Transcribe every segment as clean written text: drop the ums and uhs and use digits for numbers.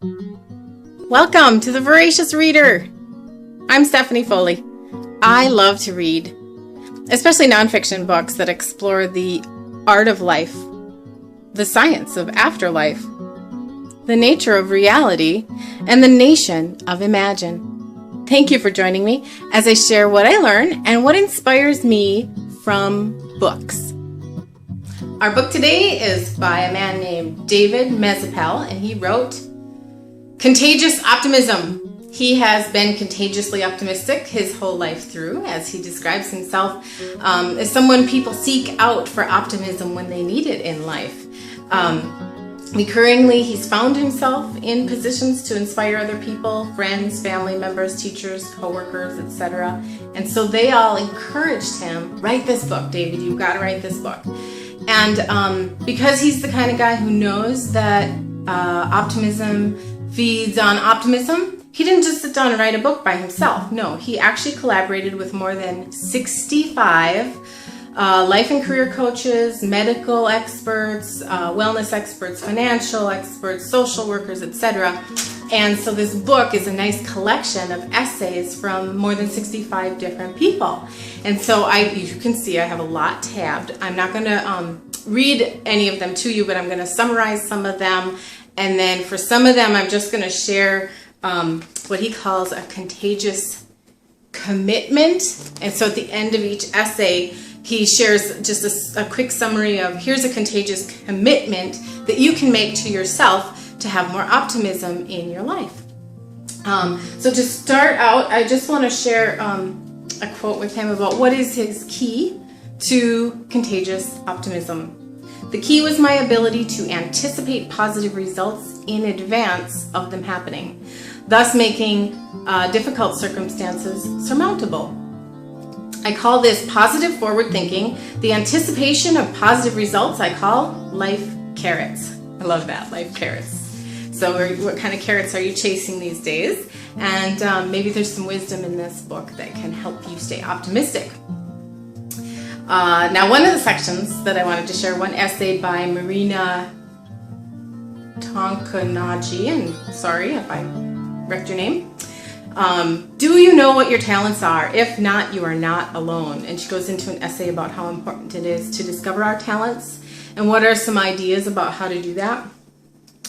Welcome to The Voracious Reader. I'm Stephanie Foley. I love to read, especially nonfiction books that explore the art of life, the science of afterlife, the nature of reality, and the nation of imagine. Thank you for joining me as I share what I learn and what inspires me from books. Our book today is by a man named David Mezippel, and he wrote Contagious Optimism. He has been contagiously optimistic his whole life through, as he describes himself as someone people seek out for optimism when they need it in life. Recurringly, he's found himself in positions to inspire other people, friends, family members, teachers, co-workers, etc. And so they all encouraged him, write this book, David, you've got to write this book. And because he's the kind of guy who knows that optimism feeds on optimism, he didn't just sit down and write a book by himself. No, he actually collaborated with more than 65 life and career coaches, medical experts, wellness experts, financial experts, social workers, etc. And so this book is a nice collection of essays from more than 65 different people. And so you can see I have a lot tabbed. I'm not going to read any of them to you, but I'm going to summarize some of them. And then for some of them, I'm just going to share what he calls a contagious commitment. And so at the end of each essay, he shares just a quick summary of here's a contagious commitment that you can make to yourself to have more optimism in your life. So to start out, I just want to share a quote with him about what is his key to contagious optimism. The key was my ability to anticipate positive results in advance of them happening, thus making difficult circumstances surmountable. I call this positive forward thinking. The anticipation of positive results I call life carrots. I love that, life carrots. So what kind of carrots are you chasing these days? And maybe there's some wisdom in this book that can help you stay optimistic. Now, one of the sections that I wanted to share, one essay by Marina Tonkanaji, and sorry if I wrecked your name. Do you know what your talents are? If not, you are not alone. And she goes into an essay about how important it is to discover our talents and what are some ideas about how to do that.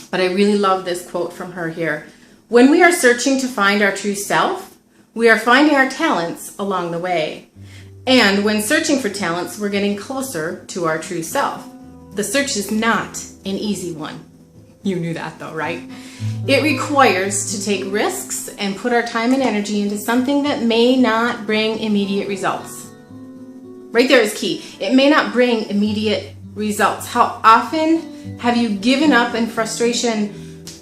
But I really love this quote from her here. When we are searching to find our true self, we are finding our talents along the way. And when searching for talents, we're getting closer to our true self. The search is not an easy one. You knew that though, right? It requires to take risks and put our time and energy into something that may not bring immediate results. Right there is key. It may not bring immediate results. How often have you given up in frustration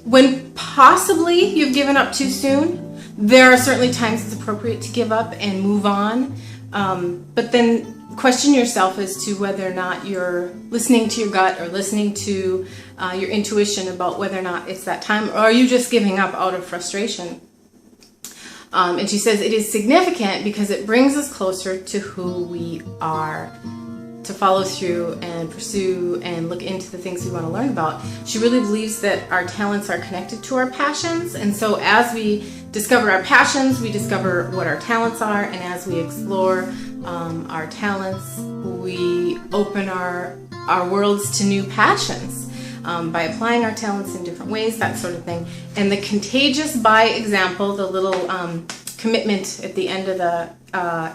when possibly you've given up too soon? There are certainly times it's appropriate to give up and move on. But then question yourself as to whether or not you're listening to your gut or listening to your intuition about whether or not it's that time, or are you just giving up out of frustration? And she says it is significant because it brings us closer to who we are, to follow through and pursue and look into the things we want to learn about. She really believes that our talents are connected to our passions, and so as we discover our passions, we discover what our talents are, and as we explore our talents, we open our worlds to new passions by applying our talents in different ways, that sort of thing. And the contagious by example, the little commitment at the end of the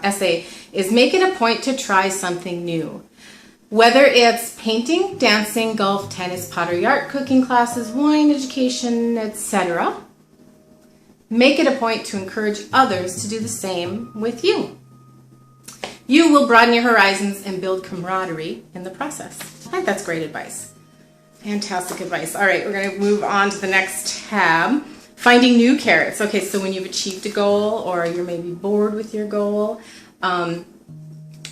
essay, is make it a point to try something new. Whether it's painting, dancing, golf, tennis, pottery, art, cooking classes, wine education, etc., make it a point to encourage others to do the same with you. You will broaden your horizons and build camaraderie in the process. I think that's great advice. Fantastic advice. All right, we're going to move on to the next tab. Finding new carrots. Okay, so when you've achieved a goal or you're maybe bored with your goal, I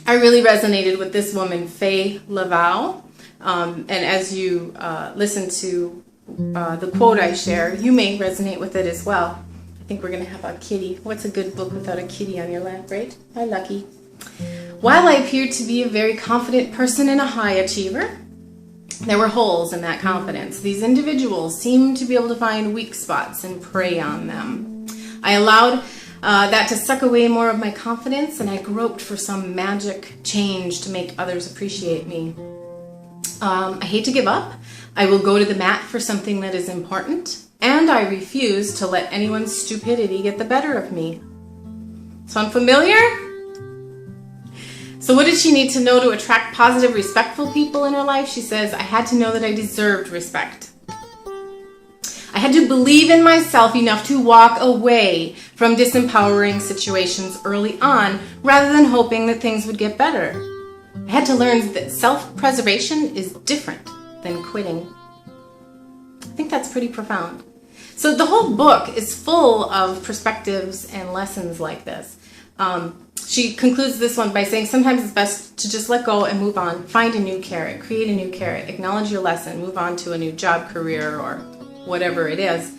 really resonated with this woman, Faye Laval. And as you listen to the quote I share, you may resonate with it as well. I think we're going to have a kitty. What's a good book without a kitty on your lap, right? How lucky. While I appear to be a very confident person and a high achiever, There were holes in that confidence. These individuals seemed to be able to find weak spots and prey on them. I allowed that to suck away more of my confidence, and I groped for some magic change to make others appreciate me. I hate to give up. I will go to the mat for something that is important, and I refuse to let anyone's stupidity get the better of me. Sound familiar? So what did she need to know to attract positive, respectful people in her life? She says, I had to know that I deserved respect. I had to believe in myself enough to walk away from disempowering situations early on rather than hoping that things would get better. I had to learn that self-preservation is different than quitting. I think that's pretty profound. So the whole book is full of perspectives and lessons like this. She concludes this one by saying sometimes it's best to just let go and move on. Find a new carrot, create a new carrot, acknowledge your lesson, move on to a new job, career, or whatever it is.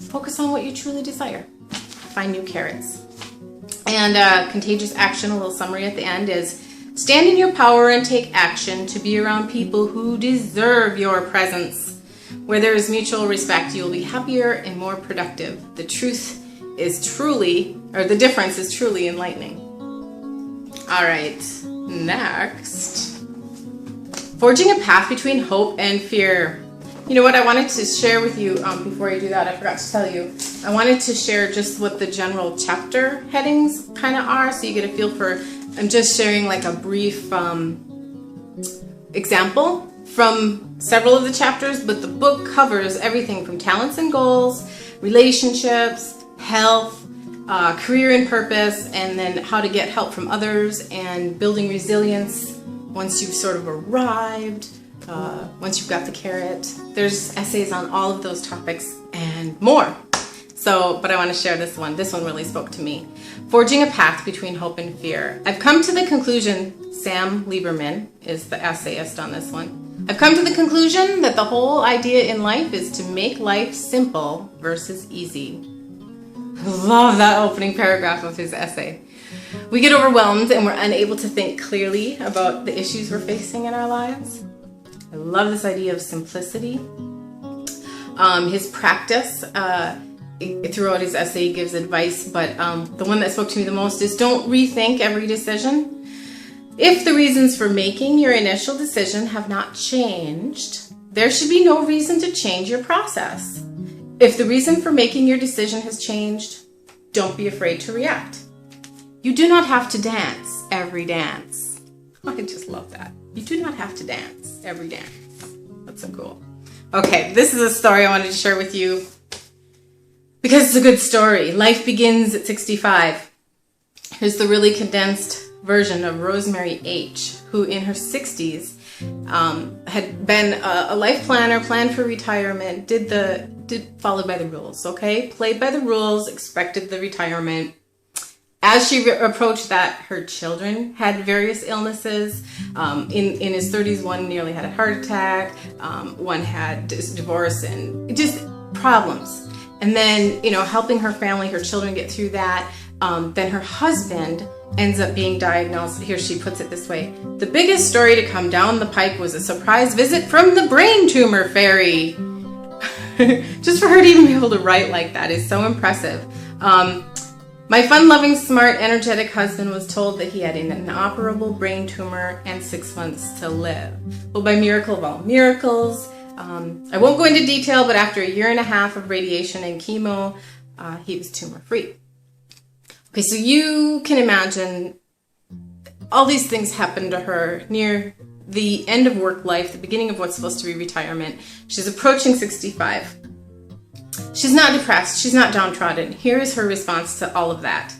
Focus on what you truly desire. Find new carrots. And contagious action, a little summary at the end is, stand in your power and take action to be around people who deserve your presence. Where there is mutual respect, you will be happier and more productive. The difference is truly enlightening. All right, next. Forging a path between hope and fear. You know what I wanted to share with you before I do that, I forgot to tell you. I wanted to share just what the general chapter headings kind of are, so you get a feel for, I'm just sharing like a brief example from several of the chapters, but the book covers everything from talents and goals, relationships, health, career and purpose, and then how to get help from others and building resilience once you've sort of arrived, once you've got the carrot. There's essays on all of those topics and more. But I want to share this one. This one really spoke to me. Forging a path between hope and fear. I've come to the conclusion, Sam Lieberman is the essayist on this one. I've come to the conclusion that the whole idea in life is to make life simple versus easy. I love that opening paragraph of his essay. We get overwhelmed and we're unable to think clearly about the issues we're facing in our lives. I love this idea of simplicity. His practice, throughout his essay, he gives advice, but the one that spoke to me the most is don't rethink every decision. If the reasons for making your initial decision have not changed, there should be no reason to change your process. If the reason for making your decision has changed, don't be afraid to react. You do not have to dance every dance. I just love that. You do not have to dance every dance. That's so cool. Okay, this is a story I wanted to share with you because it's a good story. Life begins at 65. Here's the really condensed version of Rosemary H., who in her 60s had been a life planner, planned for retirement, followed by the rules, okay? Played by the rules, expected the retirement. As she approached that, her children had various illnesses. In his 30s, one nearly had a heart attack. One had divorce and just problems. And then, helping her family, her children get through that. Then her husband ends up being diagnosed. Here she puts it this way. The biggest story to come down the pike was a surprise visit from the brain tumor fairy. Just for her to even be able to write like that is so impressive. My fun-loving, smart, energetic husband was told that he had an inoperable brain tumor and 6 months to live. Well, by miracle of all miracles, I won't go into detail, but after 1.5 years of radiation and chemo, he was tumor-free. Okay, so you can imagine all these things happened to her near the end of work life, the beginning of what's supposed to be retirement. She's approaching 65. She's not depressed. She's not downtrodden. Here is her response to all of that.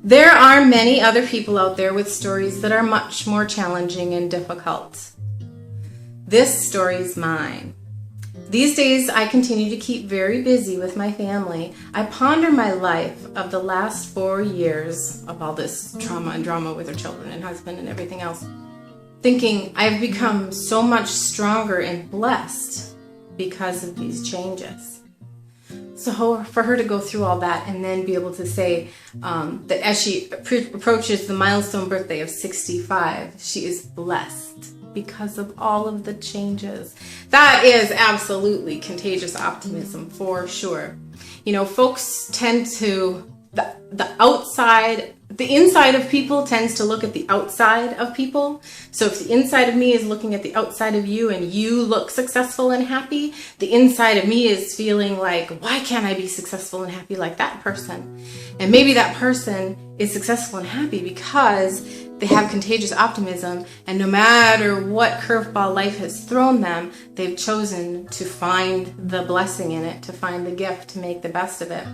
There are many other people out there with stories that are much more challenging and difficult. This story's mine. These days, I continue to keep very busy with my family. I ponder my life of the last 4 years of all this trauma and drama with her children and husband and everything else, thinking I've become so much stronger and blessed because of these changes. So for her to go through all that and then be able to say that as she approaches the milestone birthday of 65, she is blessed because of all of the changes. That is absolutely contagious optimism for sure. You know, folks tend to, the inside of people tends to look at the outside of people. So if the inside of me is looking at the outside of you and you look successful and happy, the inside of me is feeling like, why can't I be successful and happy like that person? And maybe that person is successful and happy because they have contagious optimism, and no matter what curveball life has thrown them, they've chosen to find the blessing in it, to find the gift, to make the best of it.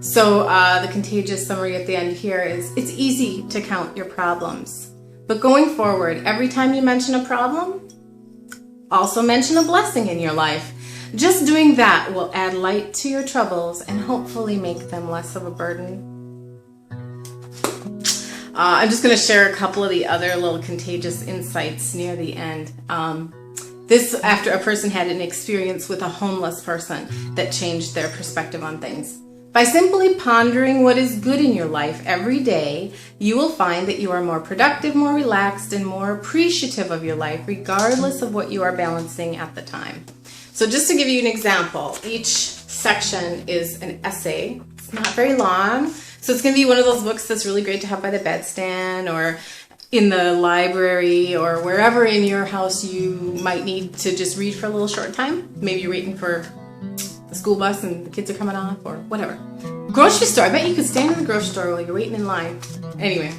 So the contagious summary at the end here is, it's easy to count your problems. But going forward, every time you mention a problem, also mention a blessing in your life. Just doing that will add light to your troubles and hopefully make them less of a burden. I'm just going to share a couple of the other little contagious insights near the end. This after a person had an experience with a homeless person that changed their perspective on things. By simply pondering what is good in your life every day, you will find that you are more productive, more relaxed, and more appreciative of your life, regardless of what you are balancing at the time. So just to give you an example, each section is an essay. It's not very long. So it's going to be one of those books that's really great to have by the bedstand or in the library or wherever in your house you might need to just read for a little short time. Maybe you're waiting for the school bus and the kids are coming off or whatever. Grocery store. I bet you could stand in the grocery store while you're waiting in line. Anyway,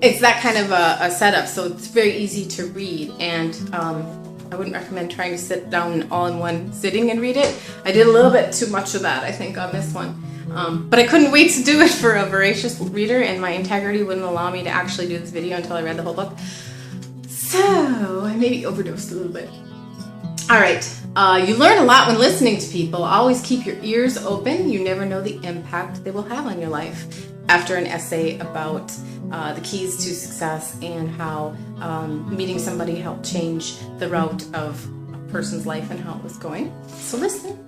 it's that kind of a setup, so it's very easy to read, and I wouldn't recommend trying to sit down all in one sitting and read it. I did a little bit too much of that, I think, on this one. But I couldn't wait to do it for a voracious reader, and my integrity wouldn't allow me to actually do this video until I read the whole book. So I maybe overdosed a little bit. All right, you learn a lot when listening to people. Always keep your ears open. You never know the impact they will have on your life. After an essay about the keys to success and how meeting somebody helped change the route of a person's life and how it was going. So listen.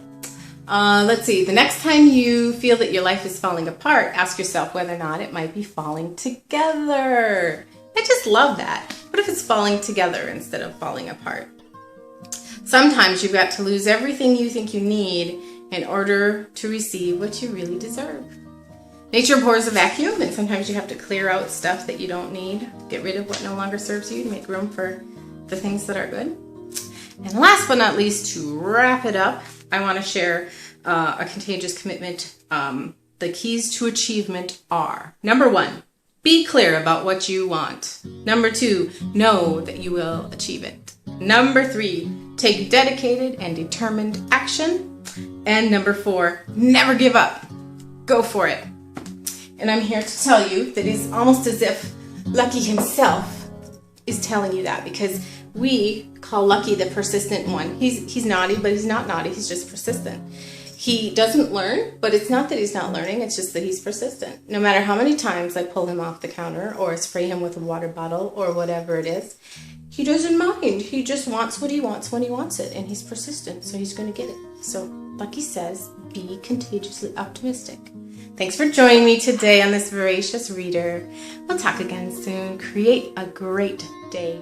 Let's see, the next time you feel that your life is falling apart, ask yourself whether or not it might be falling together. I just love that. What if it's falling together instead of falling apart? Sometimes you've got to lose everything you think you need in order to receive what you really deserve. Nature pours a vacuum, and sometimes you have to clear out stuff that you don't need, get rid of what no longer serves you to make room for the things that are good. And last but not least, to wrap it up, I want to share a contagious commitment. The keys to achievement are: number 1, be clear about what you want. Number 2, know that you will achieve it. Number 3, take dedicated and determined action. And number 4, never give up. Go for it. And I'm here to tell you that it's almost as if Lucky himself is telling you that, because we call Lucky the persistent one. He's naughty, but he's not naughty. He's just persistent. He doesn't learn, but it's not that he's not learning. It's just that he's persistent. No matter how many times I pull him off the counter or spray him with a water bottle or whatever it is, he doesn't mind. He just wants what he wants when he wants it, and he's persistent, so he's going to get it. So Lucky says, be contagiously optimistic. Thanks for joining me today on this Voracious Reader. We'll talk again soon. Create a great day.